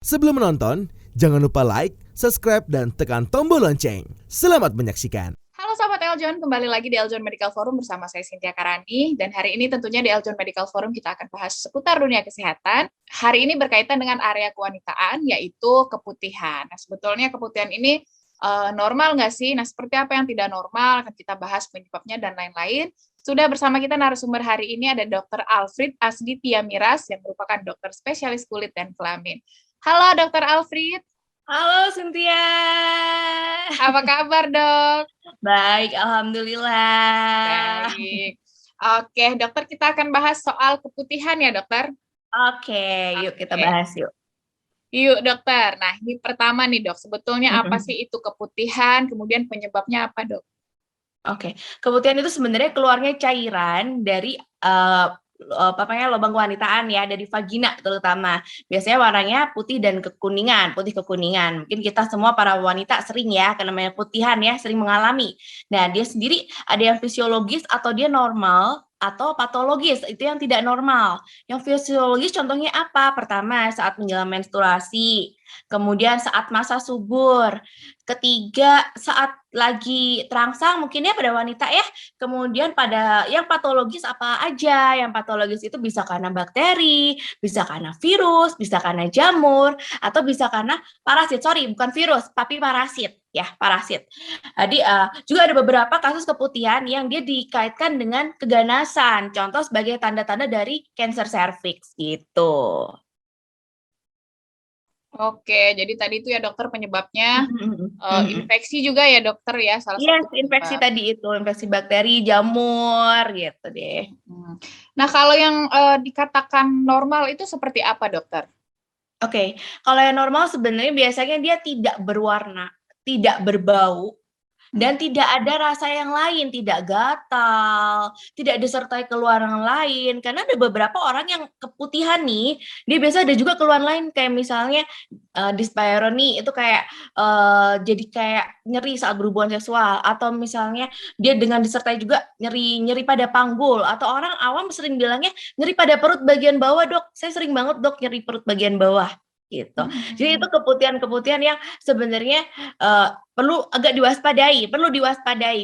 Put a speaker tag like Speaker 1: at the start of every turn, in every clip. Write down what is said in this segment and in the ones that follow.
Speaker 1: Sebelum menonton, jangan lupa like, subscribe, dan tekan tombol lonceng. Selamat menyaksikan.
Speaker 2: Halo Sobat Eljon, kembali lagi di Eljon Medical Forum bersama saya Cynthia Karani. Dan hari ini tentunya di Eljon Medical Forum kita akan bahas seputar dunia kesehatan. Hari ini berkaitan dengan area kewanitaan, yaitu keputihan. Nah, sebetulnya keputihan ini normal nggak sih? Nah, seperti apa yang tidak normal? Akan kita bahas penyebabnya dan lain-lain. Sudah bersama kita narasumber hari ini ada Dr. Alfred Asditya Miras, yang merupakan dokter spesialis kulit dan kelamin. Halo Dr. Alfred.
Speaker 3: Halo Cynthia.
Speaker 2: Apa kabar, Dok?
Speaker 3: Baik, alhamdulillah.
Speaker 2: Baik. Oke, dokter, kita akan bahas soal keputihan ya, dokter.
Speaker 3: Oke, yuk kita bahas yuk.
Speaker 2: Yuk, dokter. Nah, ini pertama nih, Dok. Sebetulnya apa sih itu keputihan? Kemudian penyebabnya apa, Dok?
Speaker 3: Oke, keputihan itu sebenarnya keluarnya cairan dari lubang kewanitaan ya, dari vagina terutama. Biasanya warnanya putih dan kekuningan, putih kekuningan. Mungkin kita semua para wanita sering ya, karena namanya putihan ya, sering mengalami. Nah, dia sendiri ada yang fisiologis atau dia normal atau patologis, itu yang tidak normal. Yang fisiologis contohnya apa? Pertama, saat menjelang menstruasi. Kemudian saat masa subur. Ketiga, saat lagi terangsang mungkin ya pada wanita ya. Kemudian pada yang patologis apa aja? Yang patologis itu bisa karena bakteri, bisa karena virus, bisa karena jamur, atau bisa karena parasit. Sorry, bukan virus, tapi parasit ya, parasit. Jadi juga ada beberapa kasus keputihan yang dia dikaitkan dengan keganasan. Contoh sebagai tanda-tanda dari cancer cervix gitu.
Speaker 2: Oke, jadi tadi itu ya, dokter, penyebabnya infeksi juga ya, dokter ya, salah satu penyebab.
Speaker 3: Infeksi tadi itu, infeksi bakteri, jamur gitu deh.
Speaker 2: Nah, kalau yang dikatakan normal itu seperti apa, dokter?
Speaker 3: Oke, kalau yang normal sebenarnya biasanya dia tidak berwarna, tidak berbau, dan tidak ada rasa yang lain, tidak gatal, tidak disertai keluhan lain. Karena ada beberapa orang yang keputihan nih, dia biasa ada juga keluhan lain kayak misalnya dyspareunia itu kayak jadi kayak nyeri saat berhubungan seksual, atau misalnya dia dengan disertai juga nyeri pada panggul, atau orang awam sering bilangnya nyeri pada perut bagian bawah, Dok. Saya sering banget, Dok, nyeri perut bagian bawah gitu. Jadi itu keputihan-keputihan yang sebenarnya perlu agak diwaspadai,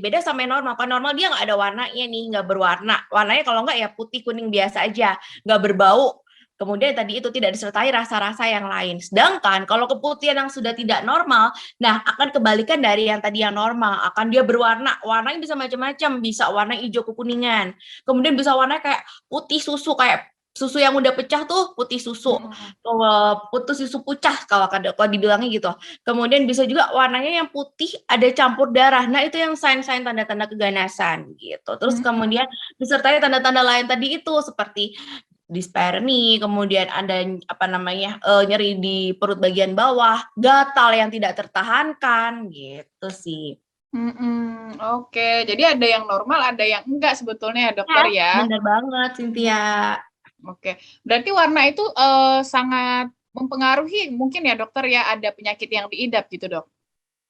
Speaker 3: Beda sama yang normal. Kalau normal dia nggak ada warnanya nih, nggak berwarna. Warnanya kalau nggak ya putih kuning biasa aja, nggak berbau. Kemudian tadi itu tidak disertai rasa-rasa yang lain. Sedangkan kalau keputihan yang sudah tidak normal, nah akan kebalikan dari yang tadi yang normal. Akan dia berwarna, warnanya bisa macam-macam, bisa warna hijau kekuningan. Kemudian bisa warna kayak putih susu, kayak susu yang udah pecah tuh putih susu, putih susu pucah kalau dibilangnya gitu. Kemudian bisa juga warnanya yang putih ada campur darah. Nah itu yang sign-sign tanda-tanda keganasan gitu. Terus kemudian disertai tanda-tanda lain tadi itu seperti dyspareunia, kemudian ada nyeri di perut bagian bawah, gatal yang tidak tertahankan gitu sih.
Speaker 2: Oke, jadi ada yang normal, ada yang enggak sebetulnya ya, dokter ya.
Speaker 3: Bener banget, Cynthia.
Speaker 2: Oke, berarti warna itu sangat mempengaruhi mungkin ya, dokter ya, ada penyakit yang diidap gitu, Dok?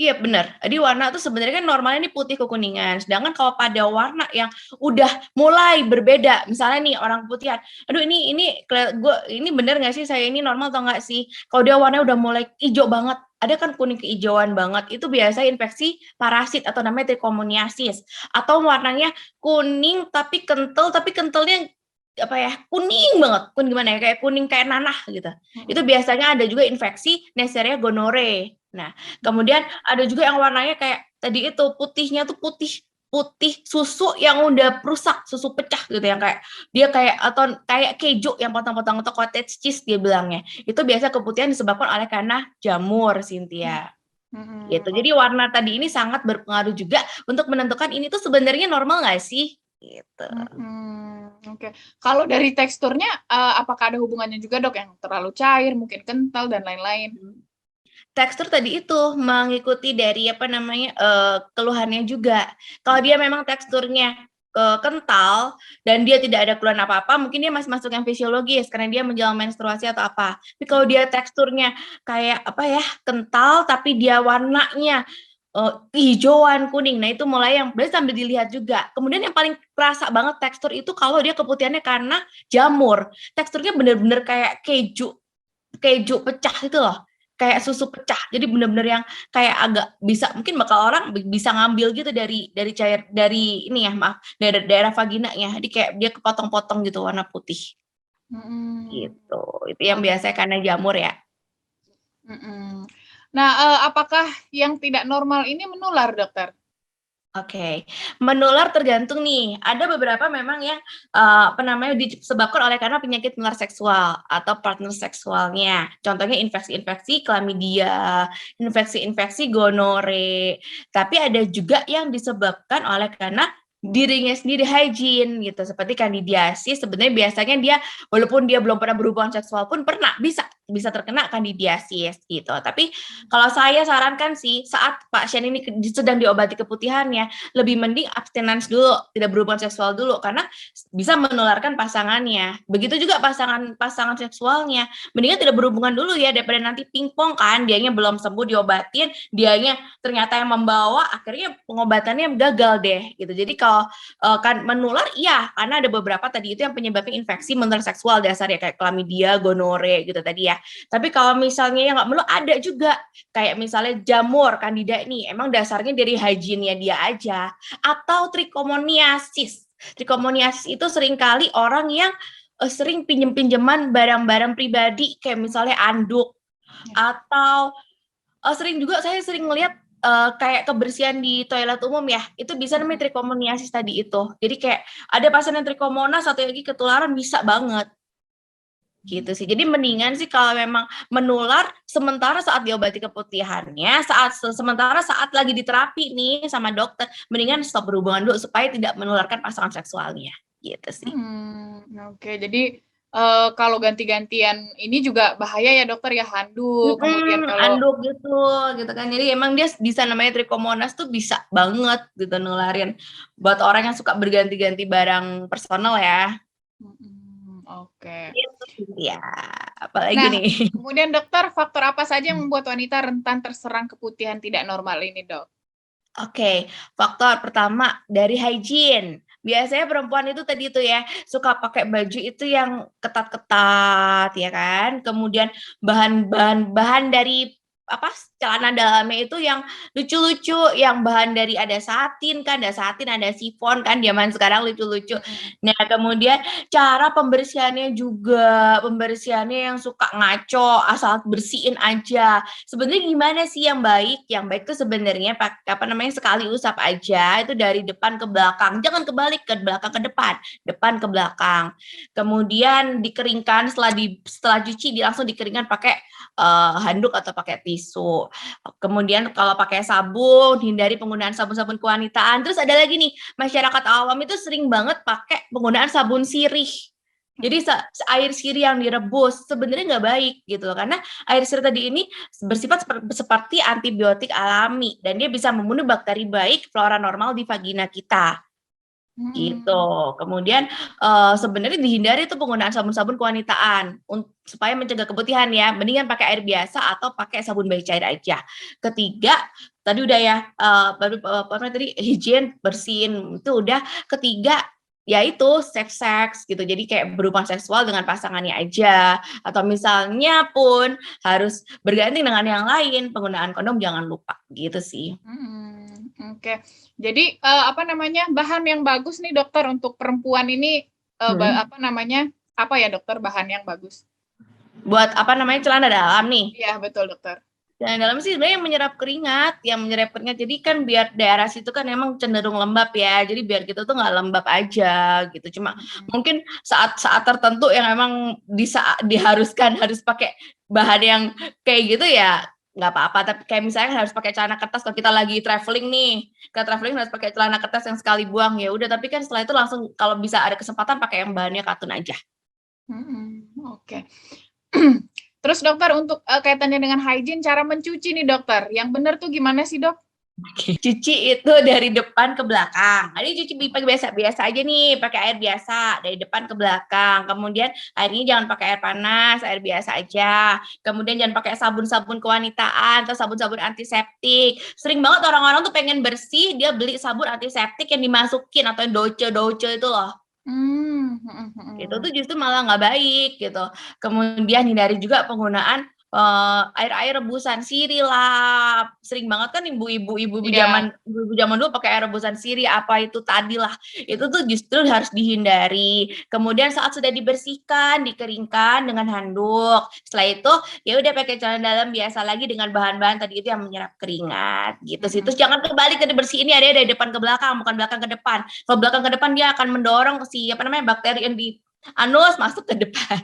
Speaker 3: Iya benar. Jadi warna itu sebenarnya kan normalnya ini putih kekuningan. Sedangkan kalau pada warna yang udah mulai berbeda, misalnya nih orang putihan, aduh ini bener nggak sih saya ini normal atau nggak sih? Kalau dia warnanya udah mulai hijau banget, ada kan kuning kehijauan banget, itu biasa infeksi parasit atau namanya trichomoniasis. Atau warnanya kuning tapi kentalnya kuning banget, kayak kuning kayak nanah gitu. Itu biasanya ada juga infeksi Neisseria gonorrhoeae. Nah, kemudian ada juga yang warnanya kayak tadi itu putihnya tuh putih susu yang udah rusak, susu pecah gitu yang atau kayak keju yang potong-potong atau cottage cheese dia bilangnya. Itu biasa keputihan disebabkan oleh karena jamur, Cynthia. Gitu. Jadi warna tadi ini sangat berpengaruh juga untuk menentukan ini tuh sebenarnya normal nggak sih? Gitu.
Speaker 2: Oke. Kalau dari teksturnya, apakah ada hubungannya juga, Dok, yang terlalu cair, mungkin kental dan lain-lain?
Speaker 3: Tekstur tadi itu mengikuti dari keluhannya juga. Kalau dia memang teksturnya kental dan dia tidak ada keluhan apa-apa, mungkin dia masih masuk yang fisiologis karena dia menjelang menstruasi atau apa. Tapi kalau dia teksturnya kayak kental tapi dia warnanya hijauan kuning, nah itu mulai yang berarti sambil dilihat juga. Kemudian yang paling kerasa banget tekstur itu kalau dia keputihannya karena jamur, teksturnya bener-bener kayak keju keju pecah itu loh, kayak susu pecah. Jadi bener-bener yang kayak agak bisa mungkin bakal orang bisa ngambil gitu dari cair dari ini ya, maaf, dari daerah vaginanya. Jadi kayak dia kepotong-potong gitu warna putih,
Speaker 2: Mm-mm.
Speaker 3: gitu. Itu yang
Speaker 2: Oke.
Speaker 3: biasanya karena jamur ya.
Speaker 2: Mm-mm. Nah, apakah yang tidak normal ini menular, dokter?
Speaker 3: Oke, menular tergantung nih. Ada beberapa memang yang disebabkan oleh karena penyakit menular seksual atau partner seksualnya. Contohnya infeksi-infeksi chlamydia, infeksi-infeksi gonore. Tapi ada juga yang disebabkan oleh karena dirinya sendiri hygiene gitu, seperti kandidiasis. Sebenarnya biasanya dia walaupun dia belum pernah berhubungan seksual pun bisa terkena kandidiasis gitu. Tapi kalau saya sarankan sih saat pasien ini sedang diobati keputihannya, lebih mending abstinence dulu, tidak berhubungan seksual dulu karena bisa menularkan pasangannya. Begitu juga pasangan seksualnya, mendingan tidak berhubungan dulu ya daripada nanti pingpong kan, dianya belum sembuh diobatin, dianya ternyata yang membawa, akhirnya pengobatannya gagal deh gitu. Jadi kalau kan menular iya, karena ada beberapa tadi itu yang penyebabnya infeksi menular seksual dasarnya kayak chlamydia, gonore gitu tadi ya. Tapi kalau misalnya yang nggak perlu ada juga kayak misalnya jamur candida ini emang dasarnya dari hygiene-nya dia aja atau trichomoniasis. Trichomoniasis itu seringkali orang yang sering pinjem-pinjeman barang-barang pribadi kayak misalnya anduk atau sering juga saya sering ngelihat kayak kebersihan di toilet umum ya, itu bisa namanya trichomoniasis tadi itu. Jadi kayak ada pasien yang trichomonas satu lagi ketularan bisa banget. Gitu sih. Jadi mendingan sih kalau memang menular sementara saat diobati keputihannya, sementara saat lagi diterapi nih sama dokter, mendingan stop berhubungan dulu supaya tidak menularkan pasangan seksualnya. Gitu sih.
Speaker 2: Oke. Jadi kalau ganti-gantian ini juga bahaya ya dokter ya, handuk. Kemudian kalau
Speaker 3: Anduk gitu kan. Jadi emang dia bisa namanya trichomonas tuh bisa banget gitu nularin buat orang yang suka berganti-ganti barang personal ya.
Speaker 2: Oke.
Speaker 3: Gitu sih ya. Apalagi
Speaker 2: Nah,
Speaker 3: nih.
Speaker 2: kemudian dokter, faktor apa saja yang membuat wanita rentan terserang keputihan tidak normal ini, dok?
Speaker 3: Oke, faktor pertama dari hygiene. Biasanya perempuan itu tadi itu ya, suka pakai baju itu yang ketat-ketat ya kan. Kemudian bahan dari apa celana dalamnya itu yang lucu-lucu, yang bahan dari ada satin, ada sifon kan zaman sekarang lucu-lucu. Nah, kemudian cara pembersihannya juga, pembersihannya yang suka ngaco, asal bersihin aja. Sebenarnya gimana sih yang baik? Yang baik tuh sebenarnya sekali usap aja itu dari depan ke belakang. Jangan kebalik ke belakang ke depan ke belakang. Kemudian dikeringkan setelah cuci langsung dikeringkan pakai handuk atau pakai tisu. Kemudian kalau pakai sabun, hindari penggunaan sabun-sabun kewanitaan. Terus ada lagi nih, masyarakat awam itu sering banget pakai penggunaan sabun sirih. Jadi air sirih yang direbus sebenarnya nggak baik gitu loh, karena air sirih tadi ini bersifat seperti antibiotik alami dan dia bisa membunuh bakteri baik flora normal di vagina kita. Gitu. Kemudian sebenarnya dihindari itu penggunaan sabun-sabun kewanitaan supaya mencegah keputihan ya. Mendingan pakai air biasa atau pakai sabun bayi cair aja. Ketiga, tadi udah ya baru tadi hygiene bersihin itu udah. Ketiga yaitu safe sex gitu. Jadi kayak berhubungan seksual dengan pasangannya aja atau misalnya pun harus berganti dengan yang lain, penggunaan kondom jangan lupa gitu sih.
Speaker 2: Oke. Jadi bahan yang bagus nih dokter untuk perempuan ini apa ya dokter bahan yang bagus?
Speaker 3: Buat celana dalam nih?
Speaker 2: Iya betul dokter.
Speaker 3: Celana dalam sih sebenarnya yang menyerap keringat. Jadi kan biar daerah situ kan emang cenderung lembab ya. Jadi biar kita tuh nggak lembab aja gitu. Cuma mungkin saat tertentu yang emang diharuskan harus pakai bahan yang kayak gitu ya nggak apa-apa. Tapi kayak misalnya harus pakai celana kertas kalau kita lagi traveling nih. Kita traveling harus pakai celana kertas yang sekali buang ya udah. Tapi kan setelah itu langsung kalau bisa ada kesempatan pakai yang bahannya katun aja.
Speaker 2: Oke. Terus dokter untuk kaitannya dengan hygiene, cara mencuci nih dokter, yang benar tuh gimana sih dok?
Speaker 3: Cuci itu dari depan ke belakang. Ini cuci pakai biasa aja nih, pakai air biasa dari depan ke belakang. Kemudian airnya jangan pakai air panas, air biasa aja. Kemudian jangan pakai sabun-sabun kewanitaan atau sabun-sabun antiseptik. Sering banget orang-orang tuh pengen bersih, dia beli sabun antiseptik yang dimasukin atau yang doce itu loh. Itu tuh justru malah nggak baik gitu. Kemudian hindari juga penggunaan air rebusan sirih lah. Sering banget kan ibu-ibu
Speaker 2: Iya.
Speaker 3: zaman dulu pakai air rebusan sirih apa itu tadi lah. Itu tuh justru harus dihindari. Kemudian saat sudah dibersihkan, dikeringkan dengan handuk. Setelah itu ya udah pakai celana dalam biasa lagi dengan bahan-bahan tadi itu yang menyerap keringat gitu sih. Terus jangan kebalik ke bersih ini ada dari depan ke belakang, bukan belakang ke depan. Kalau belakang ke depan dia akan mendorong si bakteri yang di anus masuk ke depan.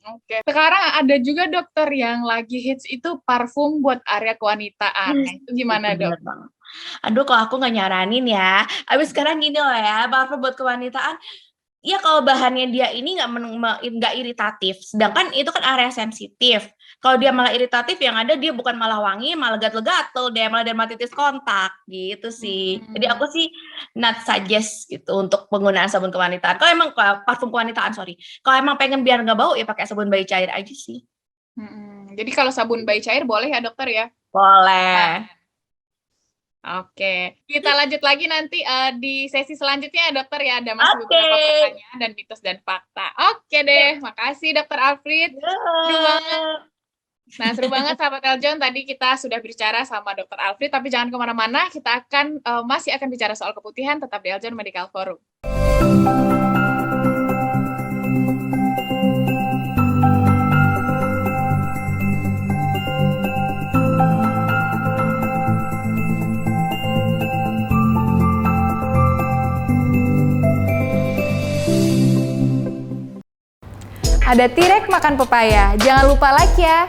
Speaker 2: Oke. Sekarang ada juga dokter yang lagi hits itu parfum buat area kewanitaan. Nah, itu gimana,
Speaker 3: Itu
Speaker 2: Dok?
Speaker 3: bener banget. Aduh, kalau aku nggak nyaranin ya. Habis sekarang gini loh ya, parfum buat kewanitaan. Ya kalau bahannya dia ini nggak iritatif, sedangkan itu kan area sensitif. Kalau dia malah iritatif, yang ada dia bukan malah wangi, malah gatel-gatel deh, malah dermatitis kontak gitu sih. Jadi aku sih not suggest gitu untuk penggunaan sabun kewanitaan. Kalau emang parfum kewanitaan, sorry. Kalau emang pengen biar nggak bau ya pakai sabun bayi cair aja sih.
Speaker 2: Jadi kalau sabun bayi cair boleh ya dokter ya?
Speaker 3: Boleh.
Speaker 2: Oke, kita lanjut lagi nanti di sesi selanjutnya ya dokter ya, ada masih beberapa pertanyaan dan mitos dan fakta. Oke deh, makasih dokter Alfrid. Seru banget. Nah, seru banget sahabat Eljon, tadi kita sudah berbicara sama dokter Alfrid, tapi jangan kemana-mana, kita masih akan bicara soal keputihan, tetap di Eljon Medical Forum.
Speaker 4: Ada Tirek makan pepaya. Jangan lupa like ya.